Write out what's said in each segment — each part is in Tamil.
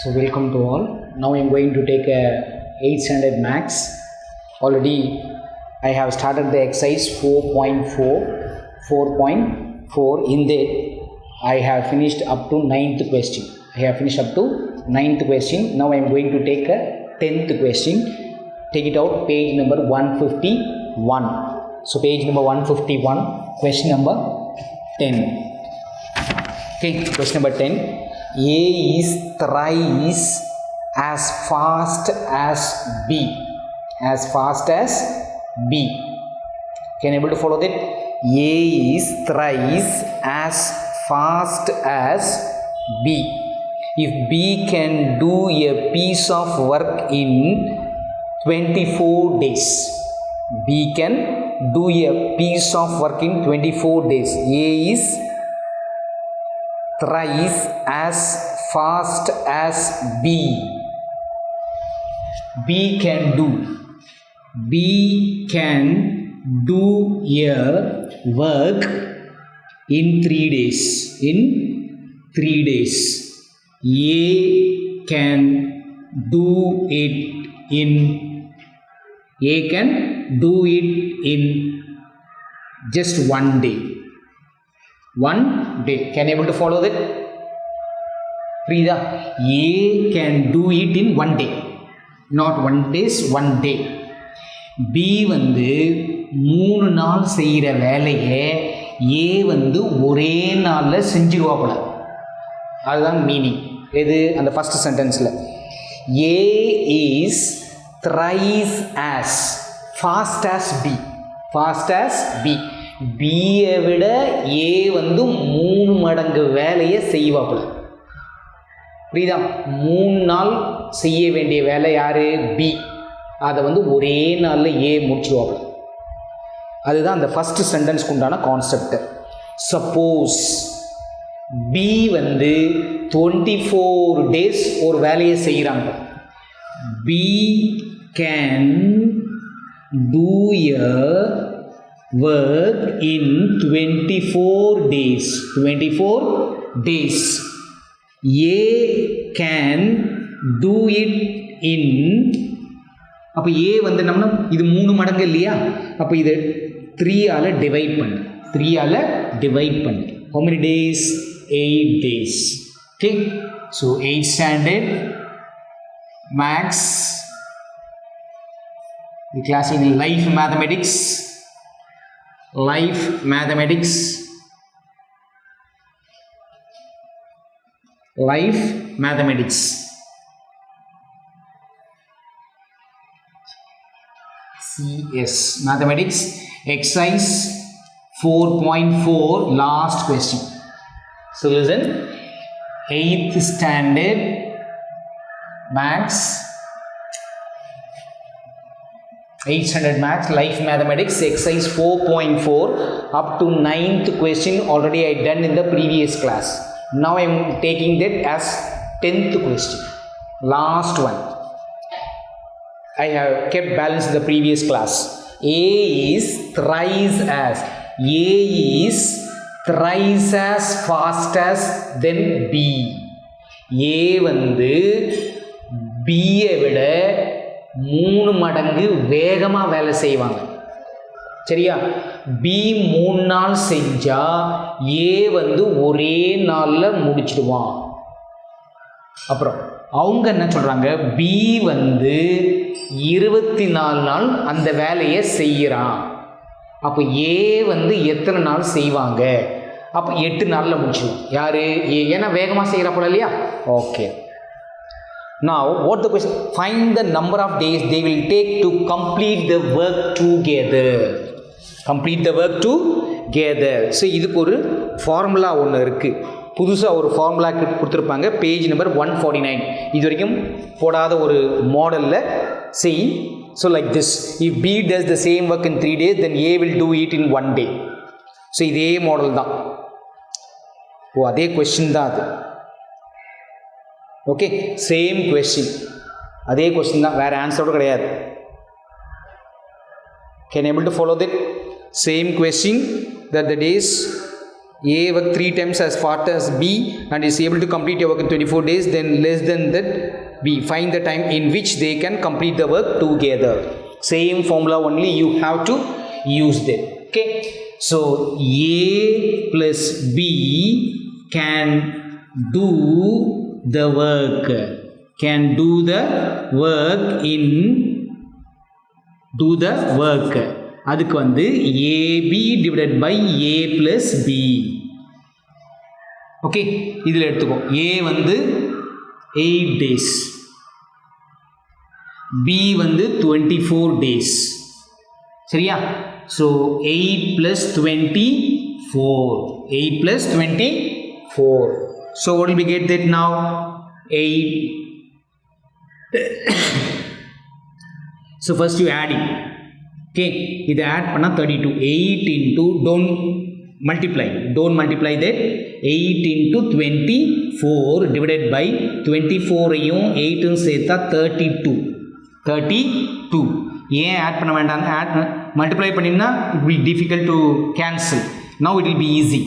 So welcome to all. Now I am going to take a 8th standard maths. Already I have started the exercise 4.4. In that I have finished up to 9th question. Now I am going to take a 10th question. Take it out, page number 151. So page number 151, question number 10. Okay, question number 10. A is thrice as fast as B. As fast as B. Can you able to follow that? A is thrice as fast as B. If B can do a piece of work in 24 days. B can do a piece of work in 24 days. A is thrice as fast as B. B can do a work in 3 days. A can do it in just 1 day. 1 day. Can you able to follow that? Prida, A can do it in 1 day. Not 1 day, 1 day. B வந்து 3 நாள் செய்கிற வேலையை A வந்து ஒரே நாளில் செஞ்சிருவாப்புல. அதுதான் மீனிங். இது அந்த first சென்டென்ஸில் A is thrice as fast as B. Fast as B. பியை விட ஏ வந்து 3 மடங்கு வேலையை செய்வாப்புல. புரியுதா? 3 நாள் செய்ய வேண்டிய வேலை யாரு? பி. அதை வந்து ஒரே நாளில் ஏ முடிச்சிடுவாப்புல. அதுதான் அந்த ஃபர்ஸ்ட் சென்டென்ஸ்க்கு உண்டான கான்செப்ட். சப்போஸ் பி வந்து 24 days ஒரு வேலையை செய்கிறாங்க. B can do a work in 24 days. 24 days. A can do it in, அப்போ A வந்து நம்ம இது 3 மடங்கு இல்லையா, அப்போ இது 3 ஆல் டிவைட் பண்ணு. How many days? 8 days. Okay, so 8th standard maths, the class in life mathematics. CS mathematics exercise 4.4 last question. So listen, 8th standard maths, 8th standard maths, life mathematics, exercise 4.4 up to 9th question already I done in the previous class. Now I am taking that as 10th question, last one. I have kept balance in the previous class. A is thrice as fast as then B. A வந்து Bயை விட 3 மடங்கு வேகமாக வேலை செய்வாங்க. சரியா? பி 3 நாள் செஞ்சா ஏ வந்து ஒரே நாளில் முடிச்சிடுவான். அப்புறம் அவங்க என்ன சொல்கிறாங்க, பி வந்து 24 நாள் அந்த வேலையை செய்கிறான். அப்போ ஏ வந்து எத்தனை நாள் செய்வாங்க? அப்போ 8 நாளில் முடிச்சிடுவோம். யார்? ஏ. ஏன்னா வேகமாக செய்கிறா போல இல்லையா? Okay. Now, what the question? Find the number of days they will take to complete the work together. So, இதுக்கு ஒரு ஃபார்முலா ஒன்று இருக்குது. புதுசாக ஒரு ஃபார்முலா கொடுத்துருப்பாங்க. Page number 149. இது வரைக்கும் போடாத ஒரு மாடலில் செய். So like this, if B does the same work in 3 days, then A will do it in 1 day. So இதே மாடல் தான். அதே கொஸ்டின் தான் அது. ஓகே, சேம் கொஸ்டின், அதே கொஸ்டின் தான், வேறு ஆன்சரோடு கிடையாது. Can able to follow that? Same question that the days A work 3 times as fast as B and is able to complete your work in 24 days, then less than that B. Find the time in which they can complete the work together. Same formula only, you have to use them. Okay, so A plus B can do the work அதுக்கு வந்து AB divided by A plus B. Okay, இதில் எடுத்துக்கோ. A வந்து 8 days, B வந்து 24 days. சரியா? So 8 plus 24. 8 plus 24. So what will we get that now? 8. So first you add it. Okay, இது add பண்ணா 32. 8 into, don't multiply that. 8 into 24 divided by 24 ஐயும் 8 சேர்த்தா 32. ஏன் add பண்ண வேண்டாம்? multiply பண்ணினா it will be difficult to cancel. Now it will be easy.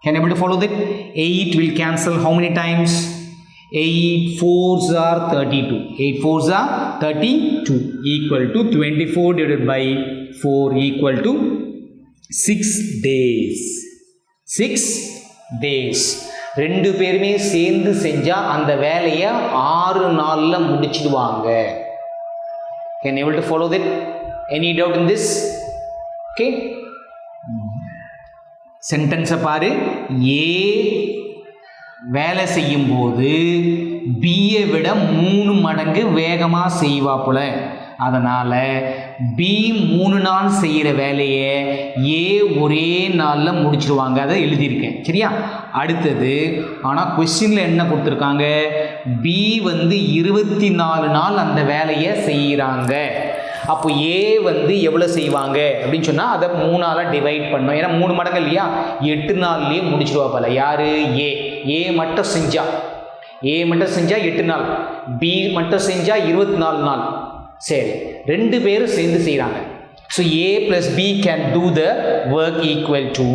Can you able to follow that? 8 will cancel how many times? 8 4s are 32. 8 4s are 32 equal to 24 divided by 4 equal to 6 days. 6 days. ரெண்டு பேருமே சேர்ந்து செஞ்சா அந்த வேலையை 6 நாள்ல முடிச்சிடுவாங்க. Can you able to follow that? Any doubt in this? Okay, சென்டென்ஸை பாரு. A வேலை செய்யும் போது பியை விட 3 மடங்கு வேகமாக செய்வாப்புல. அதனால் பி 3 நாள் செய்கிற வேலையை ஏ ஒரே நாளில் முடிச்சிடுவாங்க. அதை எழுதியிருக்கேன். சரியா? அடுத்தது ஆனால் கொஸ்டினில் என்ன கொடுத்துருக்காங்க? பி வந்து 24 நாள் அந்த வேலையை செய்கிறாங்க. அப்போ ஏ வந்து எவ்வளோ செய்வாங்க அப்படின்னு சொன்னால் அதை 3ஆல் டிவைட் பண்ணோம். ஏன்னா 3 மடங்கு இல்லையா? 8 நாள்லேயே முடிச்சிடுவா போல. யார்? ஏ மட்டும் செஞ்சா 8 நாள், பி மட்டும் செஞ்சால் 24 நாள். சரி, ரெண்டு பேரும் சேர்ந்து செய்கிறாங்க. So A plus B can do the work equal to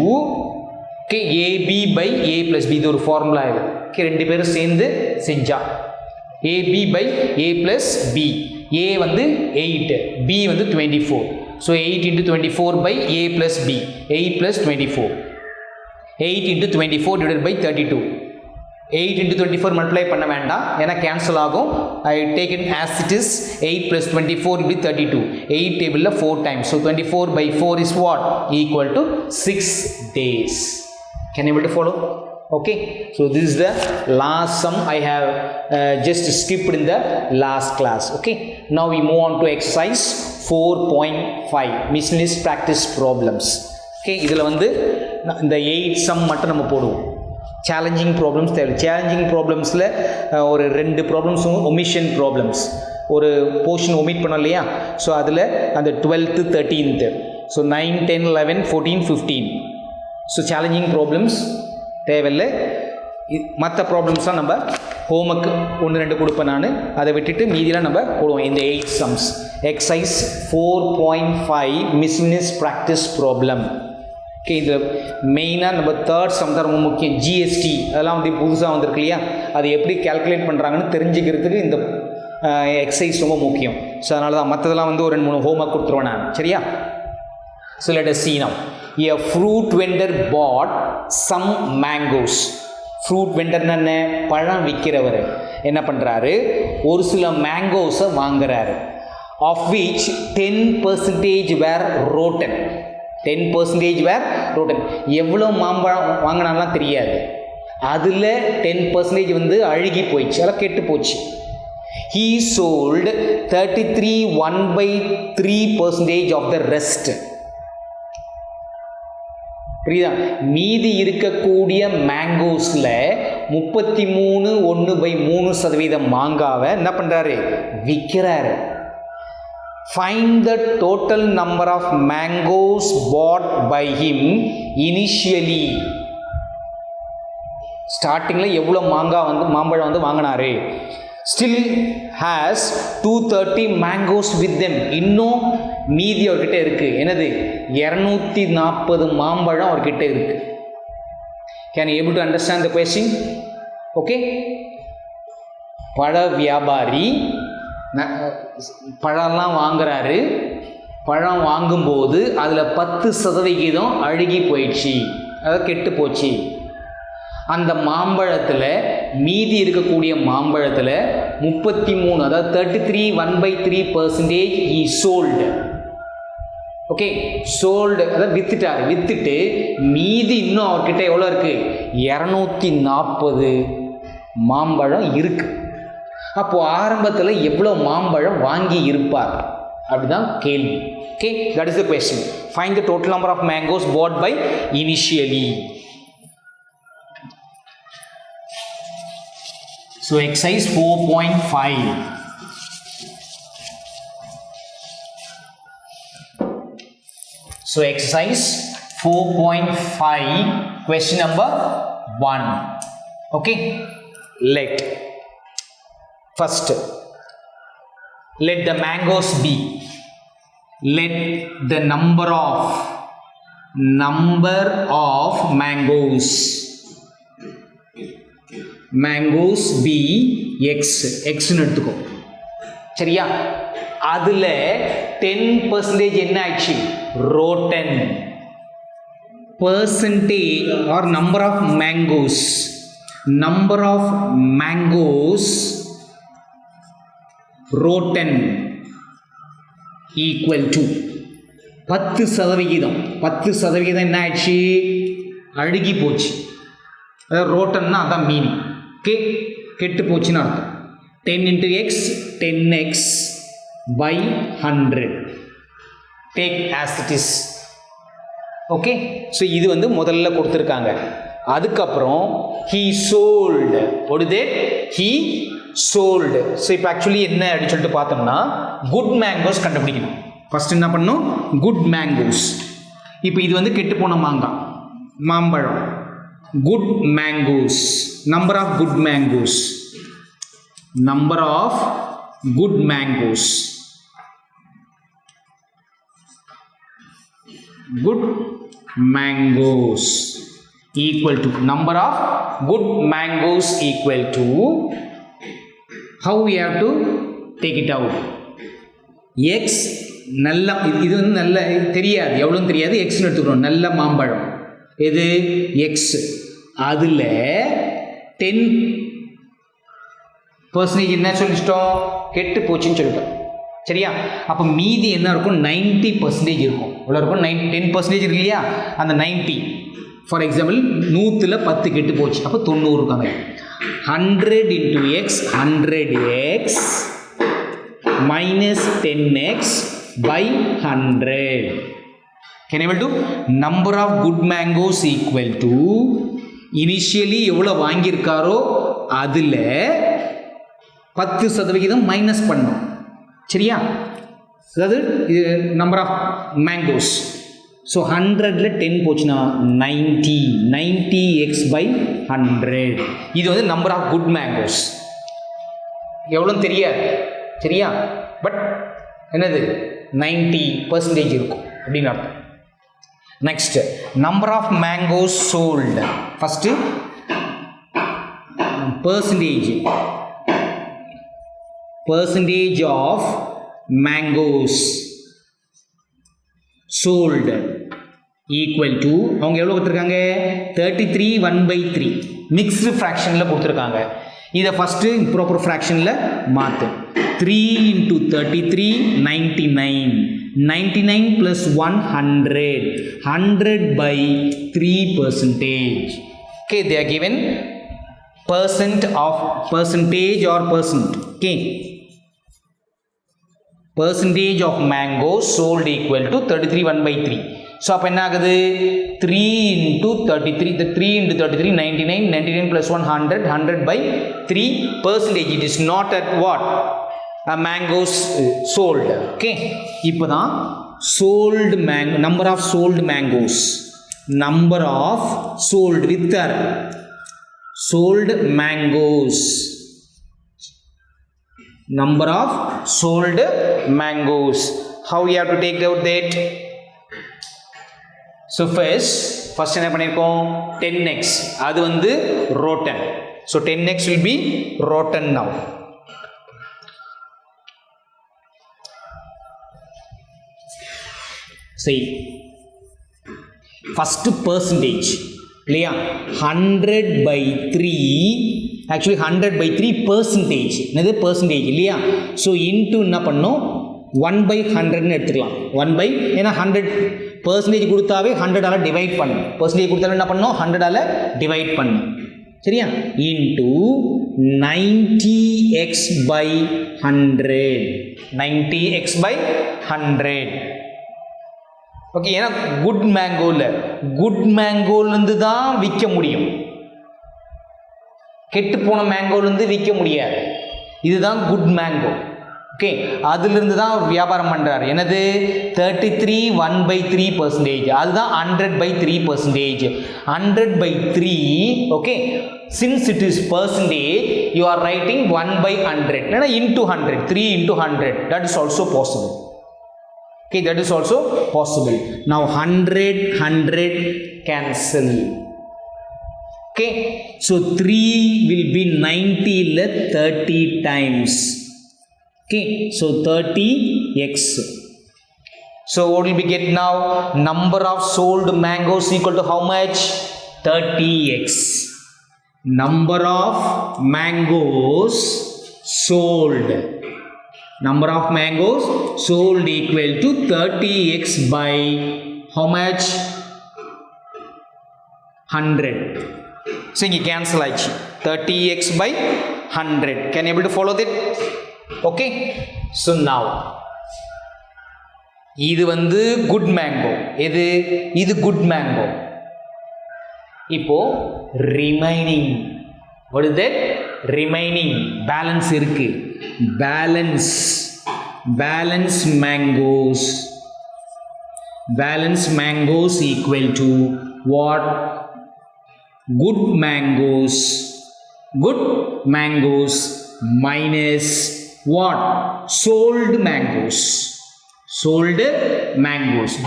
AB by A plus B. இது ஒரு ஃபார்முலா இது. ரெண்டு பேரும் சேர்ந்து செஞ்சா AB by A plus B. A வந்து 8, B வந்து 24. So 8 into 24 by A plus B. 8 plus 24. 8 into 24 divided by 32. 8 into 24 multiply பண்ண வேண்டாம், ஏன்னா cancel ஆகும். I take it as it is. 8 plus 24 will be 32. 8 table 4 times. So 24 by 4 is what? Equal to 6 days. Can you able to follow? Okay, so this is the last sum I have just skipped in the last class. Okay, now we move on to exercise 4.5 miscellaneous practice problems. Okay, இதில் வந்து இந்த 8 sum மட்டும் நம்ம போடுவோம். சேலஞ்சிங் ப்ராப்ளம்ஸ் தேவை. சேலஞ்சிங் ப்ராப்ளம்ஸில் ஒரு 2 ப்ராப்ளம்ஸும் ஒமிஷன் ப்ராப்ளம்ஸ். ஒரு போர்ஷன் ஒமிட் பண்ணோம் இல்லையா? ஸோ அதில் அந்த 12th 13th, so 9 10 11 14 15. So challenging problems தேவையில்லை. மற்ற ப்ராப்ளம்ஸ்லாம் நம்ம ஹோம்ஒர்க் 1-2 கொடுப்பேன் நான். அதை விட்டுட்டு மீதிலாம் நம்ம போடுவோம். இந்த 8 sums. Exercise 4.5 miscellaneous practice problem. Okay, இதில் மெயினாக நம்ம 3rd sum தான் ரொம்ப முக்கியம். GST அதெல்லாம் வந்து புதுசாக வந்திருக்கு இல்லையா? அது எப்படி கேல்குலேட் பண்ணுறாங்கன்னு தெரிஞ்சுக்கிறதுக்கு இந்த எக்ஸசைஸ் ரொம்ப முக்கியம். ஸோ அதனால தான் மற்றதெல்லாம் வந்து ஒரு 2-3 ஹோம்ஒர்க் கொடுத்துருவேன் நான். சரியா? So let us see now. A fruit vendor bought some mangoes. Fruit வெண்டர்னா என்ன? பழம் விற்கிறவர் என்ன பண்ணுறாரு? ஒரு சில மேங்கோஸை வாங்குறாரு. Of which 10% were rotten. 10% were rotten. எவ்வளோ மாம்பழம் வாங்கினாலாம் தெரியாது. அதில் 10% வந்து அழுகி போயிடுச்சு, அதெல்லாம் கெட்டு போச்சு. He sold 33 1/3% of the rest. புரியுதா? மீதி இருக்கக்கூடிய மேங்கோஸில் 33 1/3% மாங்காவை என்ன பண்ணுறாரு? விற்கிறாரு. Find the total number of mangoes bought by him initially. ஸ்டார்டிங்கில் எவ்வளோ மாம்பழம் வந்து வாங்கினாரு? Still has 230 mangoes with them. இன்னும் மீதி அவர்கிட்ட இருக்குது. என்னது? 240 மாம்பழம் அவர்கிட்ட இருக்குது. Can you able to understand the question? Okay. பழ வியாபாரி பழம்லாம் வாங்குறாரு. பழம் வாங்கும்போது அதில் 10% அழுகி போயிடுச்சு, அதாவது கெட்டு போச்சு. அந்த மாம்பழத்தில் மீதி இருக்கக்கூடிய மாம்பழத்தில் 33, அதாவது 33 1/3% he sold. ஓகே, சோல்டு, அதாவது வித்துட்டார். வித்துட்டு மீதி இன்னும் அவர்கிட்ட எவ்வளோ இருக்குது? 240 மாம்பழம் இருக்கு. அப்போது ஆரம்பத்தில் எவ்வளோ மாம்பழம் வாங்கி இருப்பார் அப்படிதான் கேள்வி. Okay, that is the question. Find the total number of mangoes bought by initially. So exercise 4.5. So exercise 4.5, question number 1. Okay, first let the mangoes be. Let the number of mangoes be x ன்னு எடுத்துக்கோ. சரியா? அதில் 10% என்ன ஆயிடுச்சு? rotten. Percentage or number of mangoes rotten equal to 10%. 10% என்ன ஆயிடுச்சு? அழுகி போச்சு. அதாவது ரோட்டன்னா அதான் மீனிங். ஓகே, கெட்டு போச்சுன்னு அர்த்தம். 10 into x 10x by 100. Take as it is. Okay, so இது வந்து முதல்ல கொடுத்துருக்காங்க. அதுக்கப்புறம் he sold. what is that? he sold. So இப்போ ஆக்சுவலி என்ன அப்படின்னு சொல்லிட்டு பார்த்தோம்னா குட் மேங்கோஸ் கண்டுபிடிக்கணும். ஃபர்ஸ்ட் என்ன பண்ணணும்? Good mangoes. இப்போ இது வந்து கெட்டு போன மாம்பழம். Good mangoes, number of good mangoes, good mangoes equal to number of good mangoes equal to, how we have to take it out? x நல்ல, இது வந்து நல்ல தெரியாது, எவ்வளோன்னு தெரியாது, எக்ஸ்னு எடுத்துக்கிறோம். நல்ல மாம்பழம் எது? எக்ஸ். அதில் 10% என்ன சொல்லிட்டோம்? கெட்டு போச்சுன்னு சொல்லிட்டோம். சரியா? அப்போ மீதி என்ன இருக்கும்? 90% இருக்கும். எவ்வளோ இருக்கும்? 10% இருக்கு இல்லையா? அந்த 90, ஃபார் எக்ஸாம்பிள் 100ல் 10 கெட்டு போச்சு, அப்போ 90 இருக்காங்க. 100 into x 100x minus 10x by 100. Can you able to? Number of good mangoes equal to initially எவ்வளோ வாங்கியிருக்காரோ அதில் 10% மைனஸ் பண்ணணும். சரியா? அதாவது இது நம்பர் ஆஃப் மேங்கோஸ். ஸோ 100ல் 10 போச்சுன்னா 90x by 100. இது வந்து நம்பர் ஆஃப் குட் மேங்கோஸ். எவ்வளோன்னு தெரியாது. சரியா? பட் என்னது? 90% இருக்கும் அப்படின்னு அர்த்தம். Next, number of mangoes sold. First percentage of mangoes sold equal to, அவங்க எவ்வளோ கொடுத்துருக்காங்க? 33 1/3 மிக்ஸ்டு ஃப்ராக்ஷனில் கொடுத்துருக்காங்க. இதை ஃபஸ்ட்டு ப்ராப்பர் ஃப்ராக்ஷனில் மாற்று. 3 into 33 99 plus 100 by 3%. Okay, they are given percentage or percent. Okay, percentage of mangoes sold equal to 33 1/3. So அப்போ என்ன ஆகுது? 3 into 33, the 3 into 33 99 plus 100 by 3%. It is not at what? Mangoes sold. Okay, இப்போ தான் sold number of sold mangoes, number of sold with sold mangoes, number of sold mangoes. How we have to take out that? So first first என்ன பண்ணியிருக்கோம் 10x அது வந்து rotten. So 10x will be rotten now. See, first percentage இல்லையா 100/3 actually 100/3 percentage என்னது percentage இல்லையா. ஸோ இன்ட்டு என்ன பண்ணோம் 1/100ன்னு எடுத்துக்கலாம். ஏன்னா 100% கொடுத்தாவே 100ஆல் டிவைட் பண்ணணும். பர்சன்டேஜ் கொடுத்தாலும் என்ன பண்ணணும் 100ஆல் டிவைட் பண்ணணும். சரியா இன்ட்டு 90x/100 90x/100. ஓகே, ஏன்னா குட் மேங்கோலேருந்து தான் விற்க முடியும், கெட்டு போன மேங்கோலேருந்து விற்க முடியாது. இதுதான் குட் மேங்கோ. ஓகே, அதிலிருந்து தான் அவர் வியாபாரம் பண்ணுறாரு. என்னது 33 1/3%. அதுதான் 100/3%. 100/3. Okay, since it is percentage you are writing 1/100 இல்லைனா into 100 3 into 100. that is also possible. Okay, that is also possible. Now 100 cancel. Okay, so 3 will be 90 ல 30 times. Okay, so 30x. So what will we get now? Number of sold mangoes equal to how much? 30x. Number of mangoes sold. Number of mangoes sold equal to 30x by how much? 100. So you cancel ஆச்சு 30x/100. Can you able to follow that? Okay, so now இது வந்து குட் மேங்கோ. இது குட் மேங்கோ. இப்போ remaining what is that? Remaining balance இருக்கு. balance mangoes equal to what? good mangoes minus what? sold mangoes.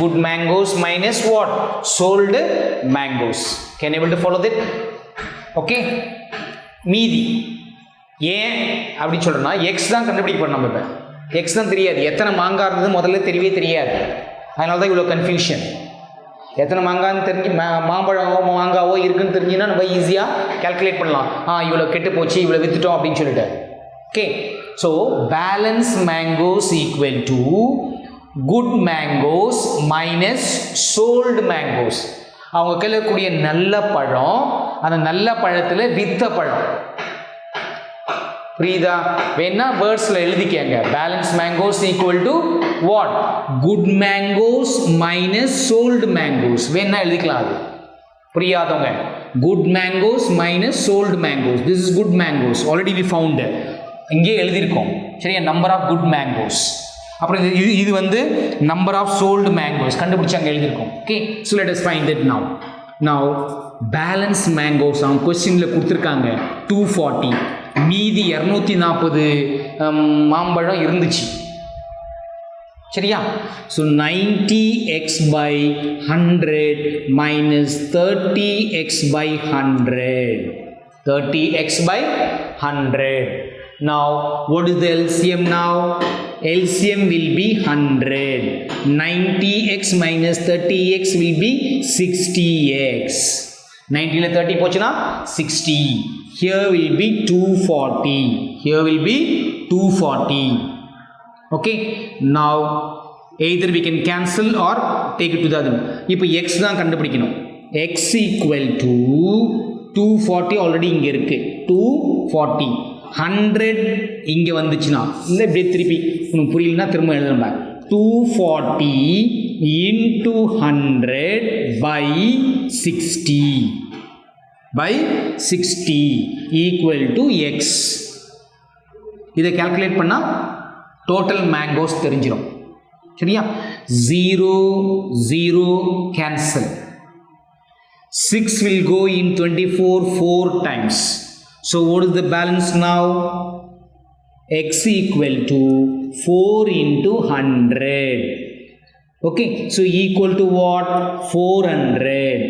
Good mangoes minus what? sold mangoes. Can you able to follow that? Okay, மீதி ஏன் அப்படி சொல்கிறோன்னா எக்ஸ் தான் கண்டுபிடிக்க போகிறோம். நம்ம இப்போ எக்ஸ் தான் தெரியாது, எத்தனை மாங்காய் இருந்தது முதல்ல தெரியவே தெரியாது. அதனால தான் இவ்வளோ கன்ஃபியூஷன். எத்தனை மாங்காய்னு தெரிஞ்சு மாங்காவோ இருக்குன்னு தெரிஞ்சுன்னா நம்ம ஈஸியாக கால்குலேட் பண்ணலாம். இவ்வளோ கெட்டு போச்சு, இவ்வளோ விற்றுட்டோம் அப்படின்னு சொல்லிட்டு. Okay, so balance mangoes equal to good mangoes minus sold mangoes. அவங்க கையில் இருக்கக்கூடிய நல்ல பழம், அந்த நல்ல பழத்தில் வித்த பழம். புரியுதா? வேணா வேர்ட்ஸில் எழுதிக்கங்க. Balance mangoes equal to what? Good mangoes minus sold mangoes. வேணா எழுதிக்கலாம். அது புரியாதவங்க good mangoes minus sold mangoes. This is good mangoes. Already we found. இங்கே எழுதியிருக்கோம். சரியா? Number of good mangoes. அப்புறம் இது வந்து நம்பர் ஆஃப் சோல்டு மேங்கோஸ் கண்டுபிடிச்சி அங்கே எழுதியிருக்கோம். Okay, so let us find it now. Now balance mangoes அவங்க கொஸ்டினில் கொடுத்துருக்காங்க 240. மீதி 240 மாம்பழம் இருந்துச்சு. சரியா? So 90x/100 minus 30x/100. 30x/100. Now what is the LCM now? LCM will be 100. 90x minus 30x will be 60x. 90 ல 30 போச்சுனா 60. Here will be 240. Here will be 240. Okay, now either we can cancel or take it to the other. இப்போ x தான் கண்டுபிடிக்கணும். x equal to 240 ஆல்ரெடி இங்கே இருக்கு. 240 100 இங்கே வந்துச்சுன்னா இல்லை இப்படியே திருப்பி உனக்கு புரியலன்னா திரும்ப எழுதணும். 240 into 100 by 60 equal to x. இதை கால்குலேட் பண்ணால் டோட்டல் மேங்கோஸ் தெரிஞ்சிடும். சரியா? 0 0 cancel. 6 will go in 24 4 times. So what is the balance now? X equal to 4 into 100. Okay, so equal to what? 400.